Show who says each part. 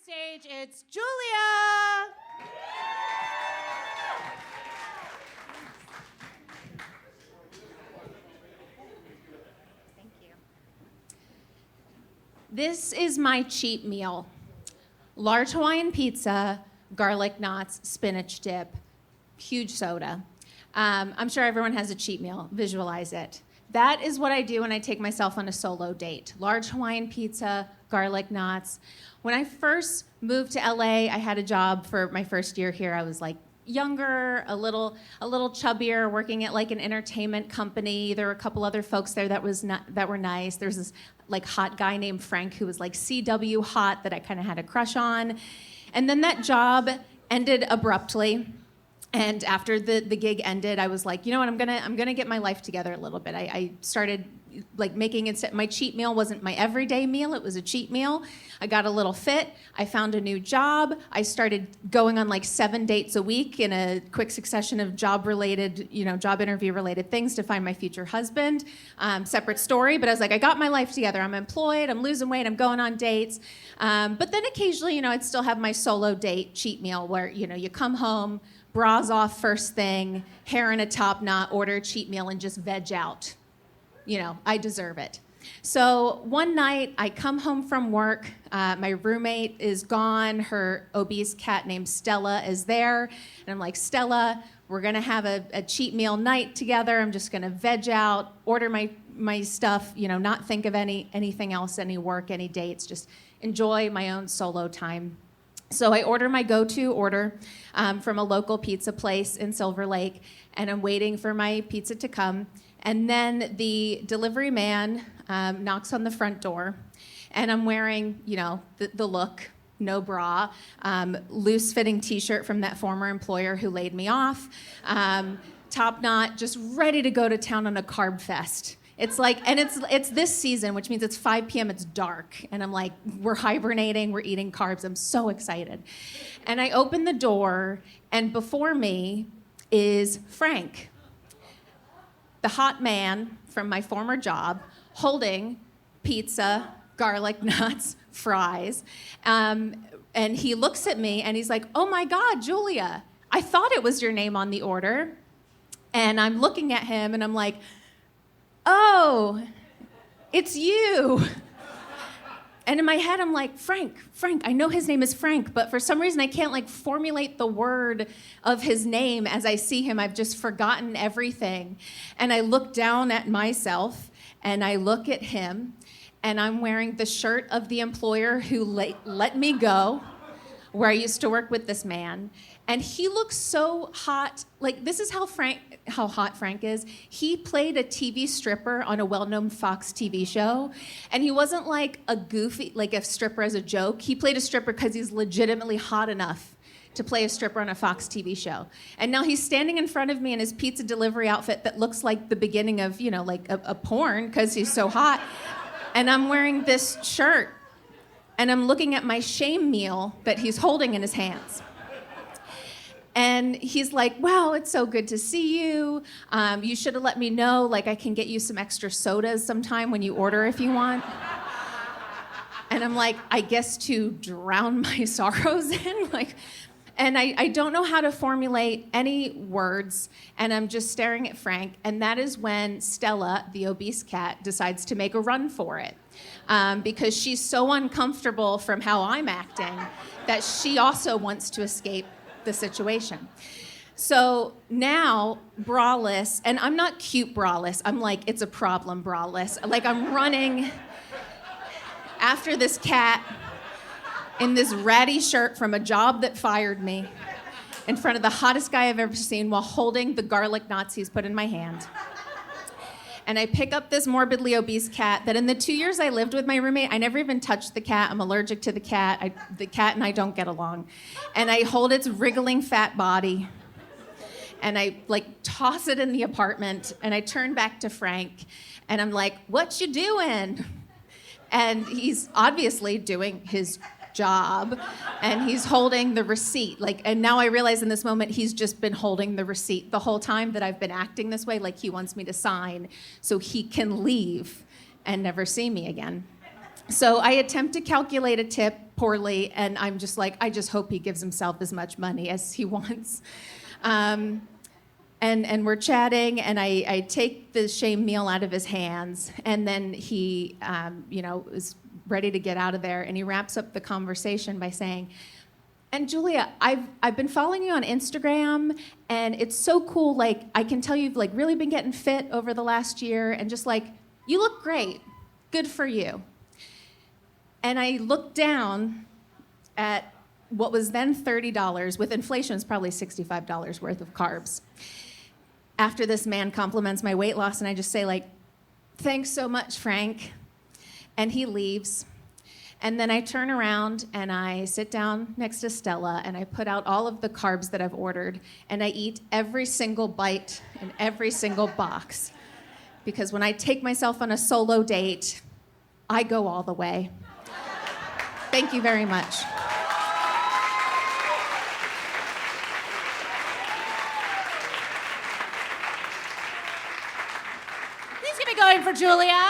Speaker 1: stage, it's Julia.
Speaker 2: Thank you.
Speaker 1: This is my cheat meal. Large Hawaiian pizza, garlic knots, spinach dip, huge soda. I'm sure everyone has a cheat meal. Visualize it. That is what I do when I take myself on a solo date. Large Hawaiian pizza, garlic knots. When I first moved to LA, I had a job for my first year here. I was like younger, a little chubbier, working at like an entertainment company. There were a couple other folks there that were nice. There's this like hot guy named Frank who was like CW hot that I kind of had a crush on. And then that job ended abruptly. And after the gig ended, I was like, you know what, I'm gonna get my life together a little bit. I started like making it. My cheat meal wasn't my everyday meal; it was a cheat meal. I got a little fit. I found a new job. I started going on like 7 dates a week in a quick succession of job interview related things to find my future husband. Separate story, but I was like, I got my life together. I'm employed. I'm losing weight. I'm going on dates. But then occasionally, I'd still have my solo date cheat meal where you come home. Bras off first thing, hair in a top knot, order a cheat meal, and just veg out. I deserve it. So one night, I come home from work. My roommate is gone. Her obese cat named Stella is there. And I'm like, Stella, we're going to have a cheat meal night together. I'm just going to veg out, order my stuff, not think of anything else, any work, any dates, just enjoy my own solo time. So I order my go-to order from a local pizza place in Silver Lake, and I'm waiting for my pizza to come. And then the delivery man knocks on the front door, and I'm wearing, the look, no bra, loose-fitting T-shirt from that former employer who laid me off, top knot, just ready to go to town on a carb fest. It's like, and it's this season, which means it's 5 p.m., it's dark. And I'm like, we're hibernating, we're eating carbs. I'm so excited. And I open the door, and before me is Frank, the hot man from my former job, holding pizza, garlic knots, fries. And he looks at me, and he's like, oh my God, Julia, I thought it was your name on the order. And I'm looking at him, and I'm like, oh, it's you. And in my head, I'm like, Frank, I know his name is Frank, but for some reason I can't formulate the word of his name as I see him. I've just forgotten everything. And I look down at myself, and I look at him, and I'm wearing the shirt of the employer who let me go, where I used to work with this man. And he looks so hot. This is how hot Frank is. He played a TV stripper on a well-known Fox TV show. And he wasn't like a goofy, like a stripper as a joke. He played a stripper because he's legitimately hot enough to play a stripper on a Fox TV show. And now he's standing in front of me in his pizza delivery outfit that looks like the beginning of, like a porn because he's so hot. And I'm wearing this shirt. And I'm looking at my shame meal that he's holding in his hands. And he's like, wow, it's so good to see you. You should have let me know, I can get you some extra sodas sometime when you order if you want. And I'm like, I guess to drown my sorrows in? And I don't know how to formulate any words, and I'm just staring at Frank, and that is when Stella, the obese cat, decides to make a run for it. Because she's so uncomfortable from how I'm acting that she also wants to escape the situation. So now, braless, and I'm not cute braless, I'm like, it's a problem braless. I'm running after this cat in this ratty shirt from a job that fired me in front of the hottest guy I've ever seen while holding the garlic knots he's put in my hand. And I pick up this morbidly obese cat that in the 2 years I lived with my roommate, I never even touched the cat. I'm allergic to the cat. The cat and I don't get along. And I hold its wriggling fat body, and I toss it in the apartment, and I turn back to Frank, and I'm like, what you doing? And he's obviously doing his job, and he's holding the receipt. And now I realize in this moment he's just been holding the receipt the whole time that I've been acting this way, he wants me to sign so he can leave and never see me again. So I attempt to calculate a tip poorly, and I'm just like, I just hope he gives himself as much money as he wants. And we're chatting, and I take the shame meal out of his hands, and then he, is ready to get out of there, and he wraps up the conversation by saying, "And Julia, I've been following you on Instagram, and it's so cool. Like, I can tell you've like really been getting fit over the last year, and just like you look great. Good for you." And I looked down at what was then $30. With inflation, it's probably $65 worth of carbs. After this man compliments my weight loss, and I just say like, "Thanks so much, Frank," and he leaves. And then I turn around and I sit down next to Stella and I put out all of the carbs that I've ordered and I eat every single bite in every single box. Because when I take myself on a solo date, I go all the way. Thank you very much.
Speaker 3: Please keep it going for Julia.